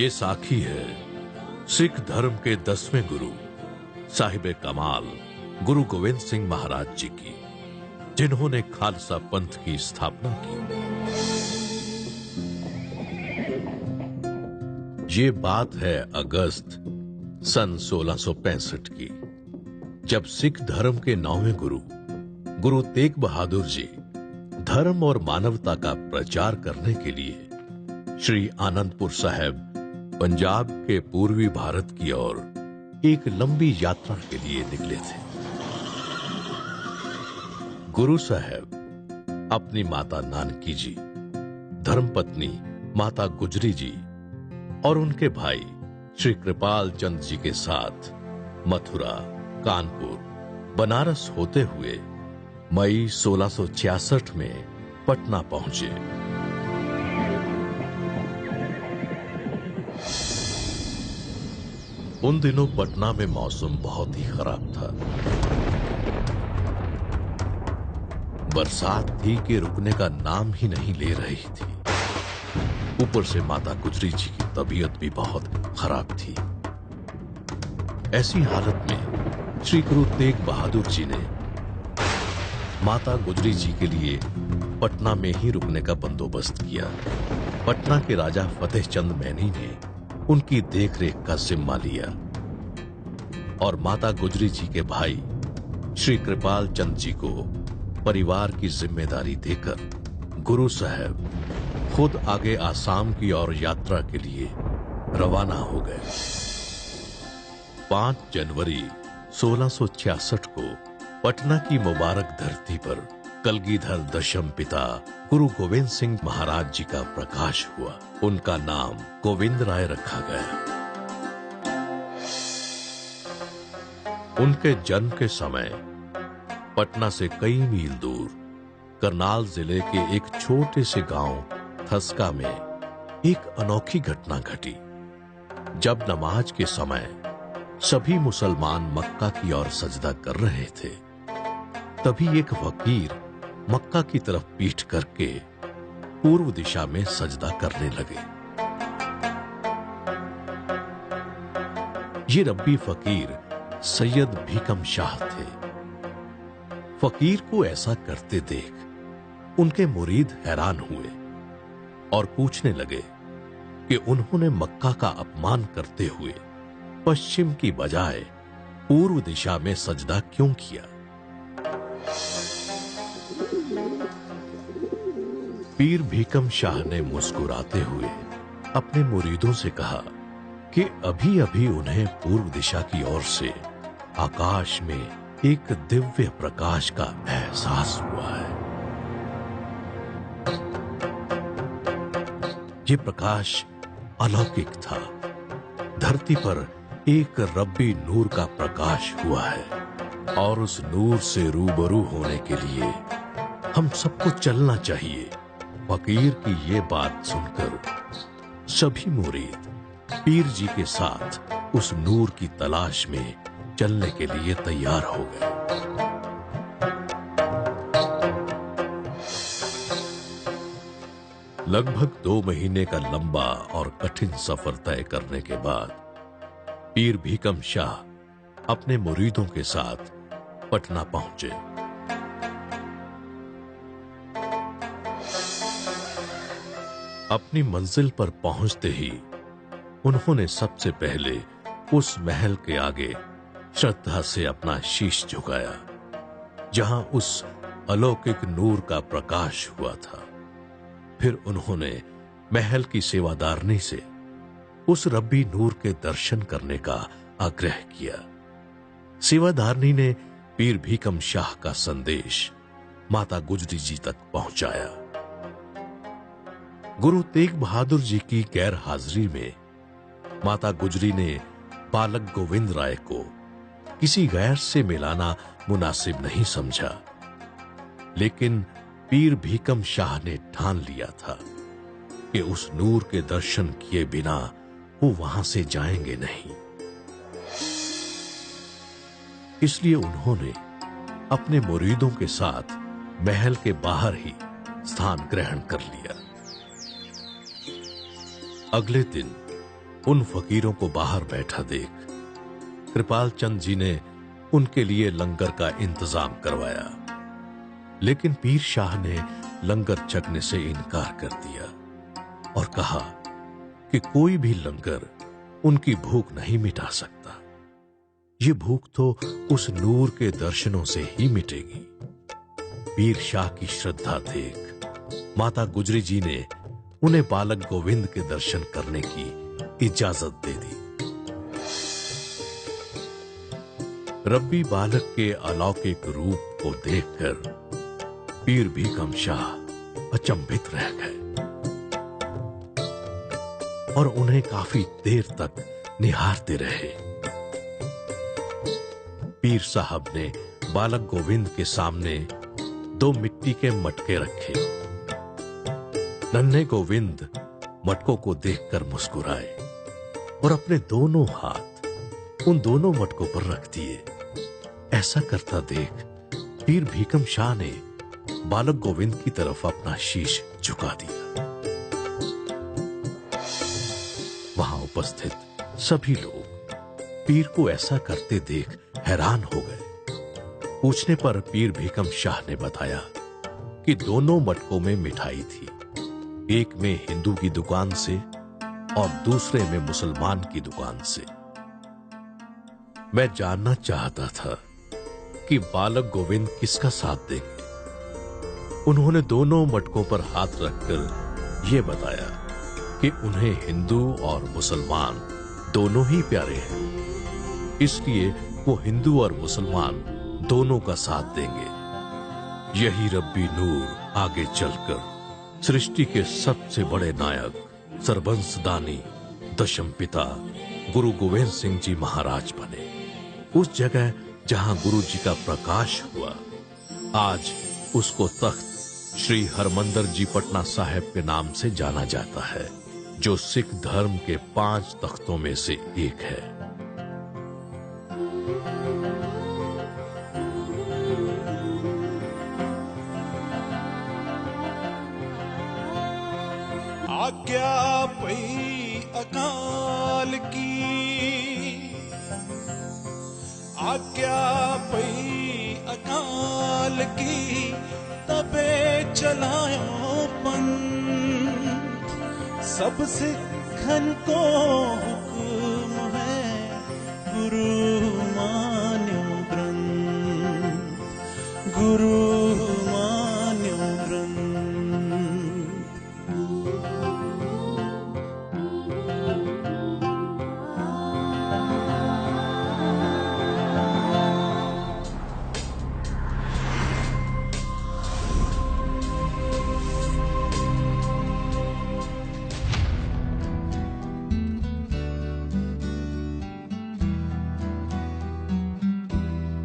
ये साखी है सिख धर्म के 10वें गुरु साहिब कमाल गुरु गोविंद सिंह महाराज जी की, जिन्होंने खालसा पंथ की स्थापना की। ये बात है अगस्त सन 1665 की, जब सिख धर्म के 9वें गुरु गुरु तेग बहादुर जी धर्म और मानवता का प्रचार करने के लिए श्री आनंदपुर साहिब पंजाब के पूर्वी भारत की ओर एक लंबी यात्रा के लिए निकले थे। गुरु साहब अपनी माता नानकी जी, धर्मपत्नी माता गुजरी जी और उनके भाई श्री कृपाल चंद जी के साथ मथुरा, कानपुर, बनारस होते हुए मई 1666 में पटना पहुंचे। उन दिनों पटना में मौसम बहुत ही खराब था। बरसात थी कि रुकने का नाम ही नहीं ले रही थी। ऊपर से माता गुजरी जी की तबीयत भी बहुत खराब थी। ऐसी हालत में श्री गुरु तेग बहादुर जी ने माता गुजरी जी के लिए पटना में ही रुकने का बंदोबस्त किया। पटना के राजा फतेह चंद मैनी ने उनकी देखरेख का जिम्मा लिया और माता गुजरी जी के भाई श्री कृपाल चंद जी को परिवार की जिम्मेदारी देकर गुरु साहब खुद आगे आसाम की ओर यात्रा के लिए रवाना हो गए। 5 जनवरी 1666 को पटना की मुबारक धरती पर कलगीधर दशम पिता गुरु गोविंद सिंह महाराज जी का प्रकाश हुआ। उनका नाम गोविंद राय रखा गया। उनके जन्म के समय पटना से कई मील दूर करनाल जिले के एक छोटे से गांव थस्का में एक अनोखी घटना घटी। जब नमाज के समय सभी मुसलमान मक्का की ओर सजदा कर रहे थे, तभी एक फकीर मक्का की तरफ पीठ करके पूर्व दिशा में सजदा करने लगे। ये रब्बी फकीर सैयद भीकम शाह थे। फकीर को ऐसा करते देख उनके मुरीद हैरान हुए और पूछने लगे कि उन्होंने मक्का का अपमान करते हुए पश्चिम की बजाय पूर्व दिशा में सजदा क्यों किया। पीर भीकम शाह ने मुस्कुराते हुए अपने मुरीदों से कहा कि अभी अभी उन्हें पूर्व दिशा की ओर से आकाश में एक दिव्य प्रकाश का एहसास हुआ है। ये प्रकाश अलौकिक था। धरती पर एक रब्बी नूर का प्रकाश हुआ है और उस नूर से रूबरू होने के लिए हम सबको चलना चाहिए। फकीर की ये बात सुनकर सभी मुरीद पीर जी के साथ उस नूर की तलाश में चलने के लिए तैयार हो गए। लगभग 2 महीने का लंबा और कठिन सफर तय करने के बाद पीर भीकम शाह अपने मुरीदों के साथ पटना पहुंचे। अपनी मंजिल पर पहुंचते ही उन्होंने सबसे पहले उस महल के आगे श्रद्धा से अपना शीश झुकाया जहां उस अलौकिक नूर का प्रकाश हुआ था। फिर उन्होंने महल की सेवादारनी से उस रब्बी नूर के दर्शन करने का आग्रह किया। सेवादारनी ने पीर भीकम शाह का संदेश माता गुजरी जी तक पहुंचाया। गुरु तेग बहादुर जी की गैर हाजिरी में माता गुजरी ने बालक गोविंद राय को किसी गैर से मिलाना मुनासिब नहीं समझा, लेकिन पीर भीकम शाह ने ठान लिया था कि उस नूर के दर्शन किए बिना वो वहां से जाएंगे नहीं। इसलिए उन्होंने अपने मुरीदों के साथ महल के बाहर ही स्थान ग्रहण कर लिया। अगले दिन उन फकीरों को बाहर बैठा देख कृपाल चंद जी ने उनके लिए लंगर का इंतजाम करवाया, लेकिन पीर शाह ने लंगर छकने से इनकार कर दिया और कहा कि कोई भी लंगर उनकी भूख नहीं मिटा सकता। ये भूख तो उस नूर के दर्शनों से ही मिटेगी। पीर शाह की श्रद्धा देख माता गुजरी जी ने उन्हें बालक गोविंद के दर्शन करने की इजाजत दे दी। रब्बी बालक के अलौकिक रूप को देखकर पीर भीकम शाह अचंभित रह गए और उन्हें काफी देर तक निहारते रहे। पीर साहब ने बालक गोविंद के सामने 2 मिट्टी के मटके रखे। नन्हे गोविंद मटकों को देखकर मुस्कुराए और अपने दोनों हाथ उन दोनों मटकों पर रख दिए। ऐसा करता देख पीर भीकम शाह ने बालक गोविंद की तरफ अपना शीश झुका दिया। वहां उपस्थित सभी लोग पीर को ऐसा करते देख हैरान हो गए। पूछने पर पीर भीकम शाह ने बताया कि दोनों मटकों में मिठाई थी, एक में हिंदू की दुकान से और दूसरे में मुसलमान की दुकान से। मैं जानना चाहता था कि बालक गोविंद किसका साथ देंगे। उन्होंने दोनों मटकों पर हाथ रखकर यह बताया कि उन्हें हिंदू और मुसलमान दोनों ही प्यारे हैं, इसलिए वो हिंदू और मुसलमान दोनों का साथ देंगे। यही रब्बी नूर आगे चलकर सृष्टि के सबसे बड़े नायक सरबंसदानी दशम पिता गुरु गोविंद सिंह जी महाराज बने। उस जगह जहां गुरु जी का प्रकाश हुआ, आज उसको तख्त श्री हरमंदर जी पटना साहिब के नाम से जाना जाता है, जो सिख धर्म के 5 तख्तों में से एक है। आज्ञा पई अकाल की, आज्ञा पई अकाल की, तबे चलायो पंथ सब सिखन को